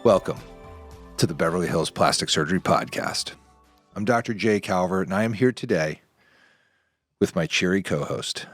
Welcome to the Beverly Hills Plastic Surgery Podcast. I'm Dr. Jay Calvert, and I am here today with my cheery co-host,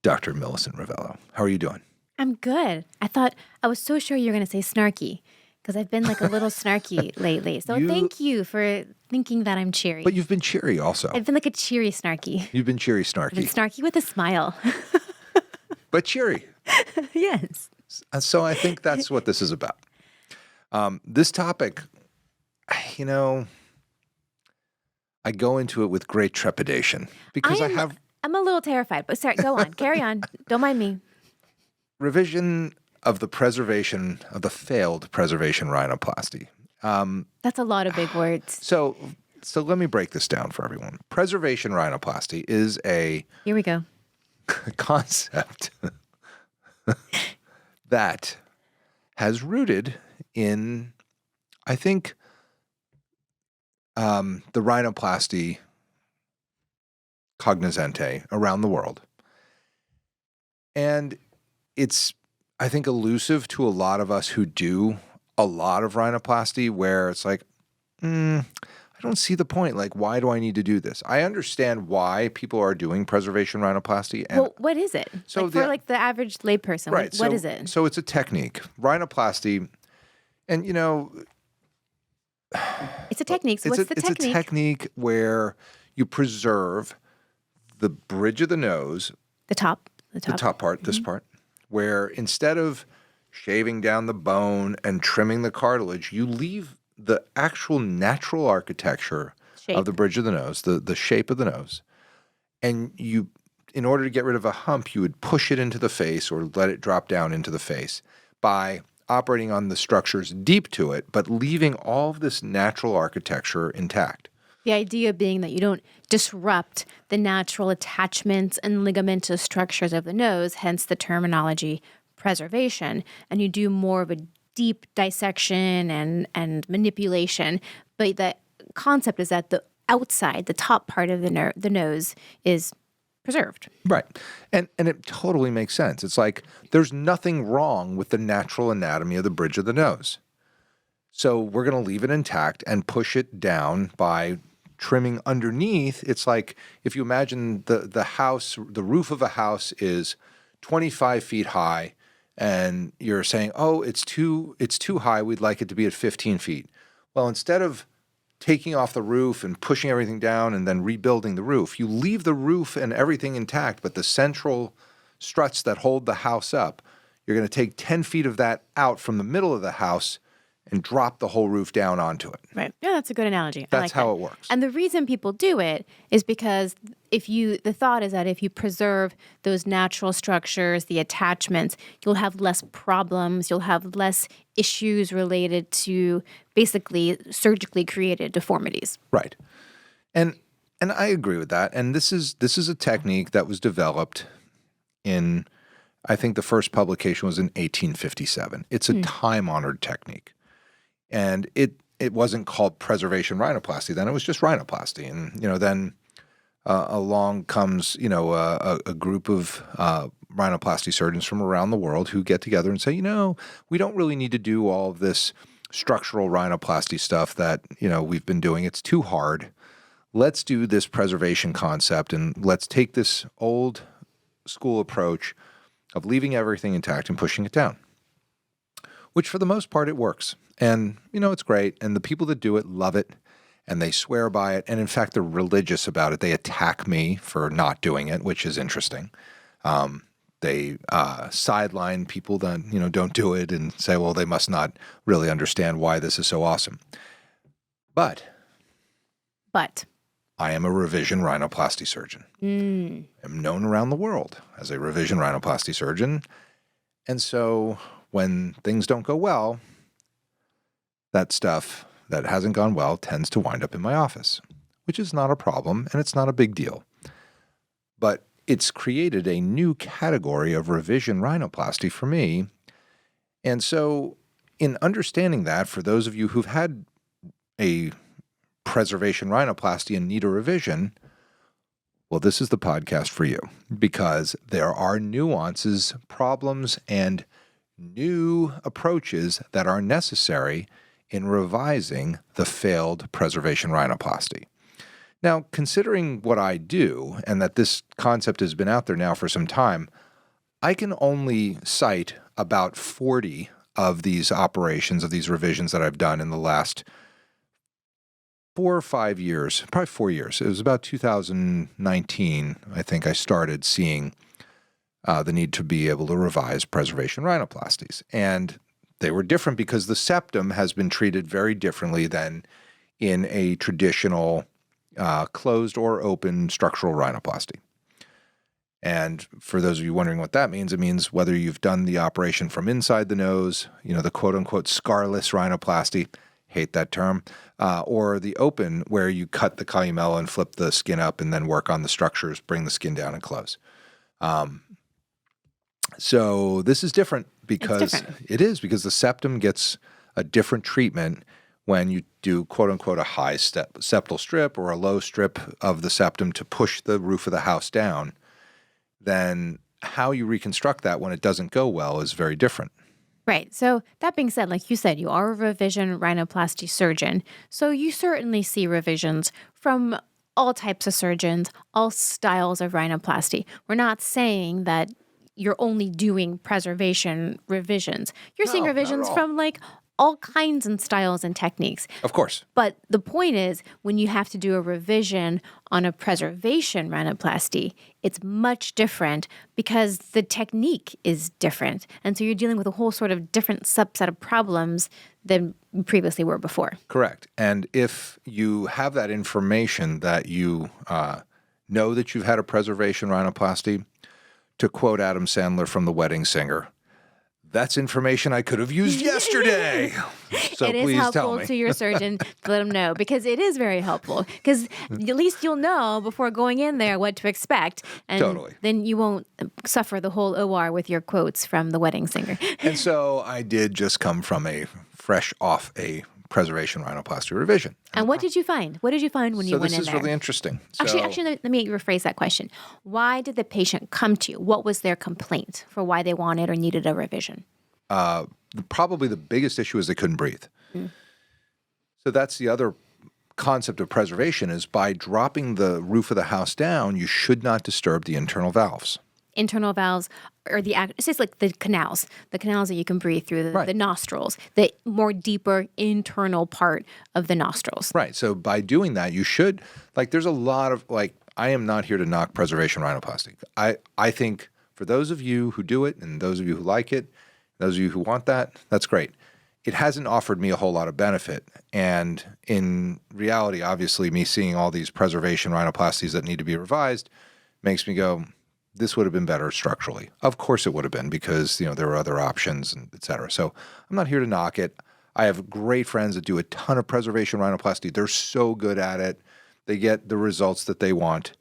Dr. Millicent Rovelo. How are you doing? I'm good. I was so sure you were going to say snarky because I've been like a little snarky lately. So thank you for thinking that I'm cheery. But you've been cheery also. I've been like a cheery snarky. You've been cheery snarky. I've been snarky with a smile. But cheery. Yes. So I think that's what this is about. This topic, I go into it with great trepidation because I'm a little terrified, but sorry, go on. Carry on. Don't mind me. Revision of the failed preservation rhinoplasty. That's a lot of big words. So let me break this down for everyone. Preservation rhinoplasty is a Here we go. concept that has rooted in, I think, the rhinoplasty cognoscente around the world. And it's, I think, elusive to a lot of us who do a lot of rhinoplasty, where it's like, I don't see the point. Like, why do I need to do this? I understand why people are doing preservation rhinoplasty. And well, what is it? So for the average layperson, right, what is it? So it's a technique. Rhinoplasty, and it's a technique. So what's the technique? It's a technique where you preserve the bridge of the nose. The top part, this part, where instead of shaving down the bone and trimming the cartilage, you leave the actual natural architecture of the bridge of the nose, the shape of the nose. And you, in order to get rid of a hump, you would push it into the face or let it drop down into the face by operating on the structures deep to it, but leaving all of this natural architecture intact. The idea being that you don't disrupt the natural attachments and ligamentous structures of the nose, hence the terminology preservation, and you do more of a deep dissection and manipulation. But the concept is that the outside, the top part of the nose is preserved. Right. And it totally makes sense. It's like there's nothing wrong with the natural anatomy of the bridge of the nose. So we're going to leave it intact and push it down by trimming underneath. It's like if you imagine the house, the roof of a house is 25 feet high, and you're saying, oh, it's too high, we'd like it to be at 15 feet. Well, instead of taking off the roof and pushing everything down and then rebuilding the roof, you leave the roof and everything intact, but the central struts that hold the house up, you're going to take 10 feet of that out from the middle of the house and drop the whole roof down onto it. Right. Yeah, that's a good analogy. That's how it works. And the reason people do it is because the thought is that if you preserve those natural structures, the attachments, you'll have less problems, you'll have less issues related to basically surgically created deformities. Right. And I agree with that. And this is a technique that was developed in, I think the first publication was in 1857. It's a time-honored technique. And it wasn't called preservation rhinoplasty then. It was just rhinoplasty. And, then along comes, a group of rhinoplasty surgeons from around the world who get together and say, we don't really need to do all of this structural rhinoplasty stuff that, we've been doing. It's too hard. Let's do this preservation concept, and let's take this old school approach of leaving everything intact and pushing it down, which for the most part, it works. And, it's great. And the people that do it love it, and they swear by it. And in fact, they're religious about it. They attack me for not doing it, which is interesting. They sideline people that, don't do it and say, well, they must not really understand why this is so awesome. But I am a revision rhinoplasty surgeon. I'm known around the world as a revision rhinoplasty surgeon. And so when things don't go well, that stuff that hasn't gone well tends to wind up in my office, which is not a problem, and it's not a big deal. But it's created a new category of revision rhinoplasty for me. And so in understanding that, for those of you who've had a preservation rhinoplasty and need a revision, well, this is the podcast for you, because there are nuances, problems, and new approaches that are necessary in revising the failed preservation rhinoplasty. Now, considering what I do and that this concept has been out there now for some time, I can only cite about 40 of these operations, of these revisions that I've done in the last 4 or 5 years, probably 4 years. It was about 2019, I think I started seeing the need to be able to revise preservation rhinoplasties. And they were different because the septum has been treated very differently than in a traditional closed or open structural rhinoplasty. And for those of you wondering what that means, it means whether you've done the operation from inside the nose, the quote-unquote scarless rhinoplasty, hate that term, or the open where you cut the columella and flip the skin up and then work on the structures, bring the skin down and close. So this is different because it is because the septum gets a different treatment when you do quote-unquote a high septal strip or a low strip of the septum to push the roof of the house down. Then how you reconstruct that when it doesn't go well is very different. Right. So that being said, like you said, you are a revision rhinoplasty surgeon. So you certainly see revisions from all types of surgeons, all styles of rhinoplasty. We're not saying that you're only doing preservation revisions. You're seeing revisions from like all kinds and styles and techniques. Of course. But the point is, when you have to do a revision on a preservation rhinoplasty, it's much different because the technique is different. And so you're dealing with a whole sort of different subset of problems than you previously were before. Correct. And if you have that information that you know that you've had a preservation rhinoplasty, to quote Adam Sandler from The Wedding Singer, that's information I could have used yesterday. So it is please helpful tell me. to your surgeon to let them know, because it is very helpful. Because at least you'll know before going in there what to expect. And Totally. then you won't suffer the whole OR with your quotes from The Wedding Singer. And so I did just come from fresh off a preservation rhinoplasty revision. And what did you find? What did you find when you went in there? So this is really interesting. Actually, let me rephrase that question. Why did the patient come to you? What was their complaint for why they wanted or needed a revision? Probably the biggest issue is they couldn't breathe. So that's the other concept of preservation is by dropping the roof of the house down, you should not disturb the internal valves. Internal valves or it's just like the canals that you can breathe through, the nostrils, the more deeper internal part of the nostrils. Right. So by doing that, you should, there's a lot of, I am not here to knock preservation rhinoplasty. I think for those of you who do it and those of you who like it, those of you who want that, that's great. It hasn't offered me a whole lot of benefit. And in reality, obviously, me seeing all these preservation rhinoplasties that need to be revised makes me go, this would have been better structurally. Of course it would have been because, there were other options, and et cetera. So I'm not here to knock it. I have great friends that do a ton of preservation rhinoplasty. They're so good at it. They get the results that they want.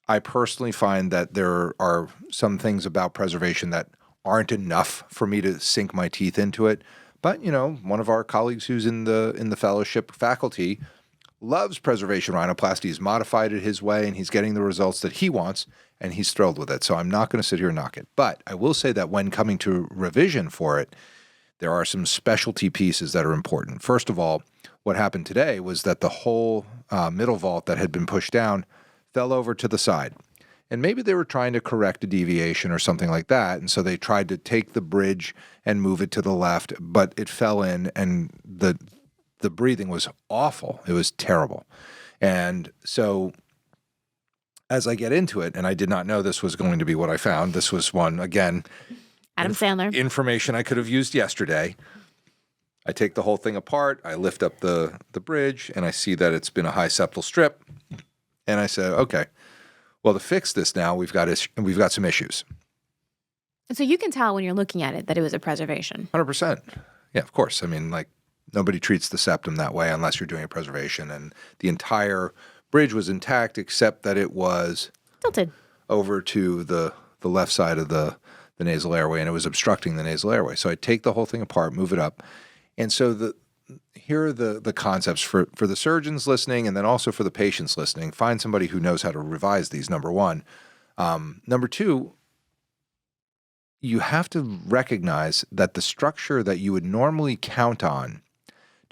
I personally find that there are some things about preservation that aren't enough for me to sink my teeth into it. But, one of our colleagues who's in the fellowship faculty loves preservation rhinoplasty. He's modified it his way, and he's getting the results that he wants, and he's thrilled with it. So I'm not going to sit here and knock it. But I will say that when coming to revision for it, there are some specialty pieces that are important. First of all, what happened today was that the whole middle vault that had been pushed down fell over to the side. And maybe they were trying to correct a deviation or something like that. And so they tried to take the bridge and move it to the left, but it fell in, and the breathing was awful. It was terrible. And so as I get into it, and I did not know this was going to be what I found. This was one, again, Adam Sandler. Information I could have used yesterday. I take the whole thing apart. I lift up the bridge, and I see that it's been a high septal strip. And I said, okay, well, to fix this now, we've got some issues. So you can tell when you're looking at it that it was a preservation. 100%. Yeah, of course. I mean, nobody treats the septum that way unless you're doing a preservation. And the entire bridge was intact except that it was tilted over to the left side of the nasal airway, and it was obstructing the nasal airway. So I take the whole thing apart, move it up. And so here are the concepts for the surgeons listening, and then also for the patients listening. Find somebody who knows how to revise these, number one. Number two, you have to recognize that the structure that you would normally count on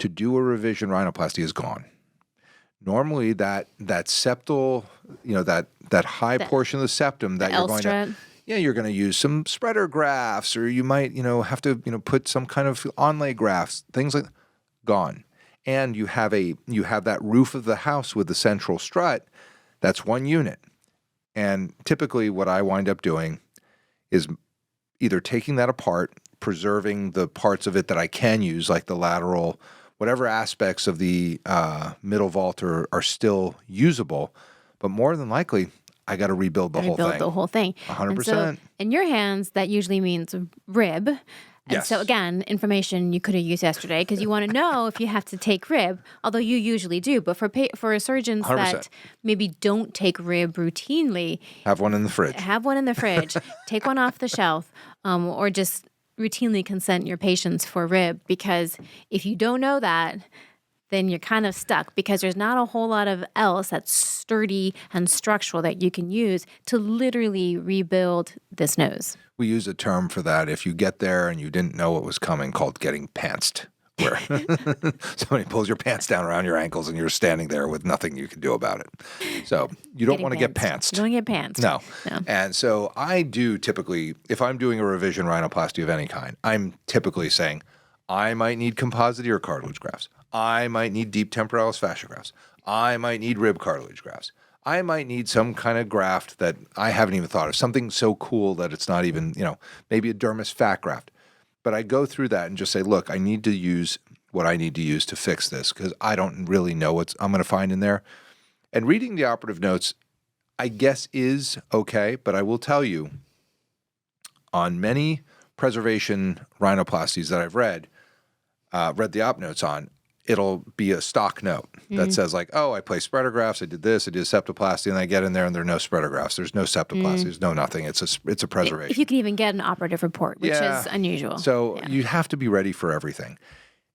to do a revision rhinoplasty is gone. Normally, that septal, that high portion of the septum that you're going to, you're going to use some spreader grafts, or you might, have to, put some kind of onlay grafts, things like gone. And you have that roof of the house with the central strut. That's one unit. And typically, what I wind up doing is either taking that apart, preserving the parts of it that I can use, like the lateral, whatever aspects of the middle vault are still usable, but more than likely, I got to rebuild the whole thing. Rebuild the whole thing. 100%. And so in your hands, that usually means rib. And yes. So again, information you could have used yesterday, because you want to know if you have to take rib, although you usually do. But for surgeons 100%. that maybe don't take rib routinely, have one in the fridge. Take one off the shelf, or just routinely consent your patients for rib, because if you don't know that, then you're kind of stuck, because there's not a whole lot of else that's sturdy and structural that you can use to literally rebuild this nose. We use a term for that if you get there and you didn't know what was coming, called getting pantsed, where somebody pulls your pants down around your ankles and you're standing there with nothing you can do about it. So you don't want to get pantsed. You don't get pantsed. No. And so I do typically, if I'm doing a revision rhinoplasty of any kind, I'm typically saying I might need composite ear cartilage grafts. I might need deep temporalis fascia grafts. I might need rib cartilage grafts. I might need some kind of graft that I haven't even thought of, something so cool that it's not even, maybe a dermis fat graft. But I go through that and just say, look, I need to use what I need to use to fix this, because I don't really know what I'm going to find in there. And reading the operative notes, I guess, is okay, but I will tell you, on many preservation rhinoplasties that I've read the op notes on, it'll be a stock note that says like, oh, I placed spreader grafts, I did this, I did septoplasty, and I get in there and there are no spreader grafts. There's no septoplasty, there's no nothing. It's a preservation. If you can even get an operative report, which is unusual. So you have to be ready for everything.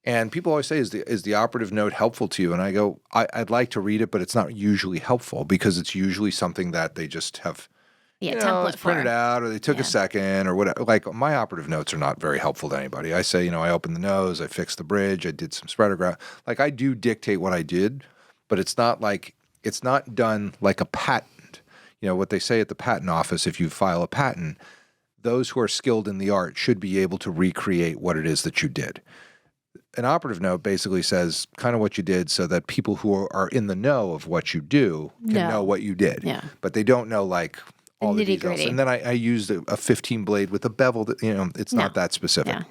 And people always say, is the operative note helpful to you? And I go, I'd like to read it, but it's not usually helpful, because it's usually something that they just have template it's printed out, or they took a second, or whatever. Like, my operative notes are not very helpful to anybody. I say, I opened the nose, I fixed the bridge, I did some spreader graft. Like, I do dictate what I did, but it's not done like a patent. What they say at the patent office, if you file a patent, those who are skilled in the art should be able to recreate what it is that you did. An operative note basically says kind of what you did, so that people who are in the know of what you do can know what you did. Yeah. But they don't know, like, all the details. And then I used a 15 blade with a bevel that, it's not that specific. Yeah.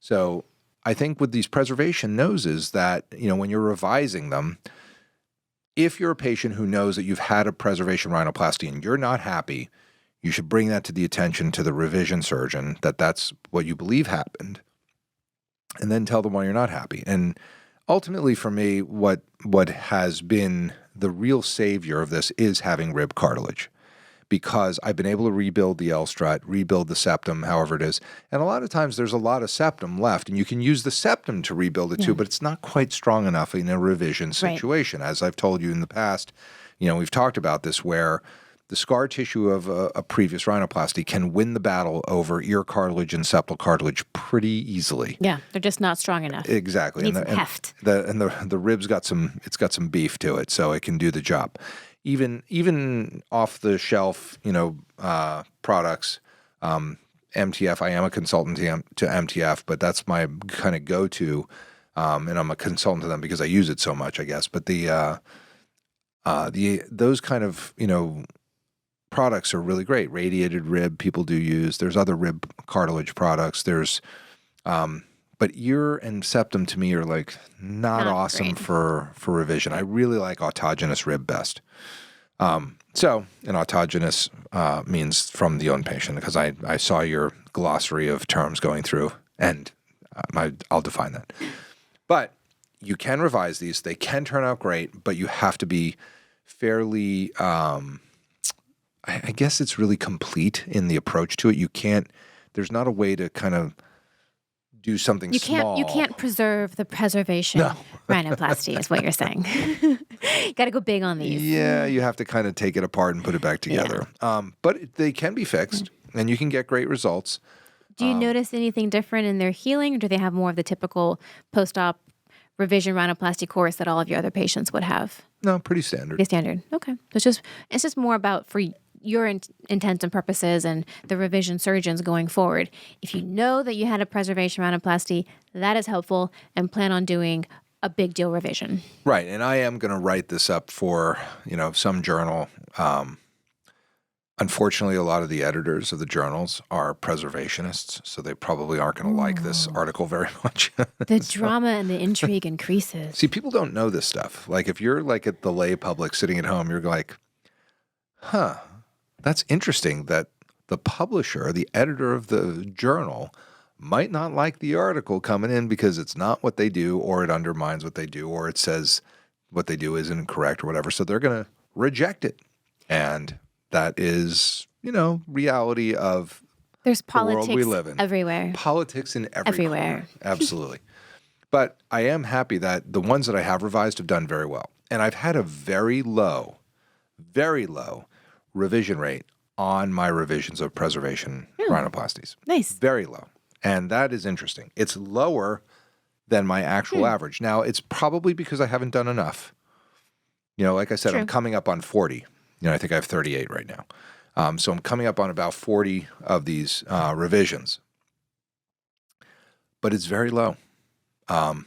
So I think with these preservation noses that, when you're revising them, if you're a patient who knows that you've had a preservation rhinoplasty and you're not happy, you should bring that to the attention to the revision surgeon, that's what you believe happened, and then tell them why you're not happy. And ultimately for me, what has been the real savior of this is having rib cartilage, because I've been able to rebuild the L strut, rebuild the septum, however it is. And a lot of times there's a lot of septum left, and you can use the septum to rebuild it too, but it's not quite strong enough in a revision situation. As I've told you in the past, we've talked about this, where the scar tissue of a previous rhinoplasty can win the battle over ear cartilage and septal cartilage pretty easily. Yeah, they're just not strong enough. Exactly. It needs some heft. The rib's got some beef to it, so it can do the job. Even off the shelf, products, MTF. I am a consultant to MTF, but that's my kind of go-to, and I'm a consultant to them because I use it so much, I guess. But those kind of products are really great. Radiated rib people do use. There's other rib cartilage products. There's but ear and septum to me are like not awesome for revision. I really like autogenous rib best. So an autogenous means from the own patient, because I saw your glossary of terms going through, and I'll define that. But you can revise these. They can turn out great, but you have to be fairly, I guess it's really complete in the approach to it. You can't, there's not a way to kind of do something small. You can't preserve the preservation rhinoplasty is what you're saying. You got to go big on these. Yeah, you have to kind of take it apart and put it back together. Yeah. But they can be fixed, and you can get great results. Do you notice anything different in their healing, or do they have more of the typical post-op revision rhinoplasty course that all of your other patients would have? No, pretty standard. Pretty standard. Okay. So it's just more about for your intents and purposes and the revision surgeons going forward. If you know that you had a preservation rhinoplasty, that is helpful, and plan on doing a big deal revision. Right. And I am going to write this up for, some journal. Unfortunately, a lot of the editors of the journals are preservationists, so they probably aren't going to like this article very much. The drama and the intrigue increases. See, people don't know this stuff. Like if you're like at the lay public sitting at home, you're like, that's interesting that the publisher, the editor of the journal, might not like the article coming in because it's not what they do, or it undermines what they do, or it says what they do isn't correct or whatever. So they're going to reject it. And that is, reality of There's the world politics we live in. everywhere. Politics in Everywhere. corner. Absolutely. But I am happy that the ones that I have revised have done very well. And I've had a very low revision rate on my revisions of preservation rhinoplasties. Nice. Very low. And that is interesting. It's lower than my actual average. Now, it's probably because I haven't done enough. Like I said, True. I'm coming up on 40. I think I have 38 right now. So I'm coming up on about 40 of these revisions. But it's very low. And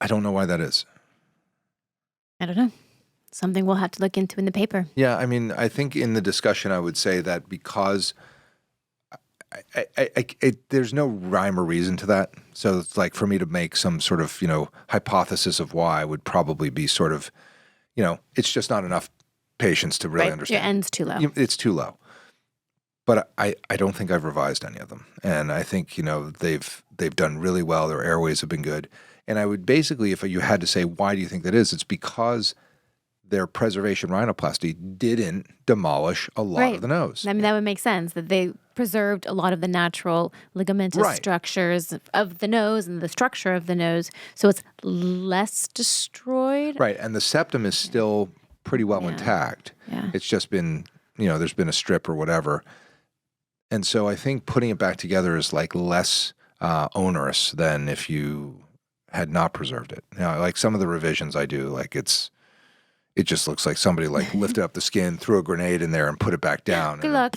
I don't know why that is. I don't know. Something we'll have to look into in the paper. Yeah, I mean, I think in the discussion I would say that because there's no rhyme or reason to that. So it's like for me to make some sort of, hypothesis of why would probably be sort of, it's just not enough patients to really understand. Your end's too low. It's too low. But I don't think I've revised any of them. And I think, they've done really well. Their airways have been good. And I would basically, if you had to say, why do you think that is? It's because their preservation rhinoplasty didn't demolish a lot of the nose. I mean, that would make sense, that they preserved a lot of the natural ligamentous structures of the nose and the structure of the nose, so it's less destroyed. Right, and the septum is still pretty well intact. Yeah. It's just been, there's been a strip or whatever. And so I think putting it back together is like less onerous than if you had not preserved it. Like some of the revisions I do, like it just looks like somebody like lifted up the skin, threw a grenade in there, and put it back down. Good luck.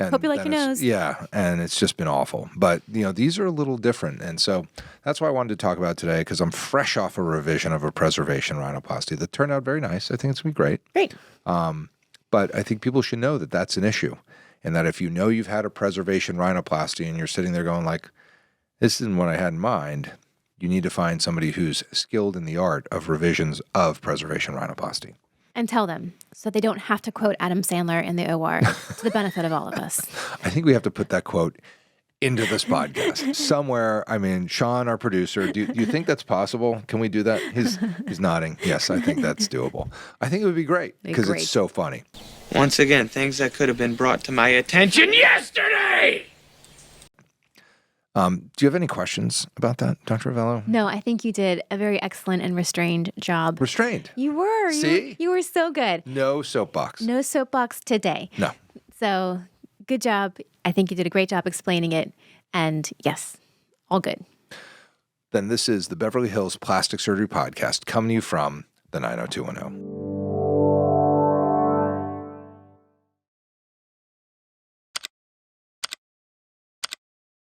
And Hope you like your nose. Yeah, and it's just been awful. But, these are a little different. And so that's why I wanted to talk about today, because I'm fresh off a revision of a preservation rhinoplasty that turned out very nice. I think it's going to be great. Great. But I think people should know that that's an issue, and that if you know you've had a preservation rhinoplasty and you're sitting there going like, this isn't what I had in mind, you need to find somebody who's skilled in the art of revisions of preservation rhinoplasty. And tell them, so they don't have to quote Adam Sandler in the OR, to the benefit of all of us. I think we have to put that quote into this podcast somewhere. I mean, Sean, our producer, do you think that's possible? Can we do that? He's nodding. Yes, I think that's doable. I think it would be great because it's so funny. Once again, things that could have been brought to my attention yesterday. Do you have any questions about that, Dr. Rovelo? No, I think you did a very excellent and restrained job. Restrained. You were. See? You were so good. No soapbox. No soapbox today. No. So good job. I think you did a great job explaining it. And yes, all good. Then this is the Beverly Hills Plastic Surgery Podcast, coming to you from the 90210.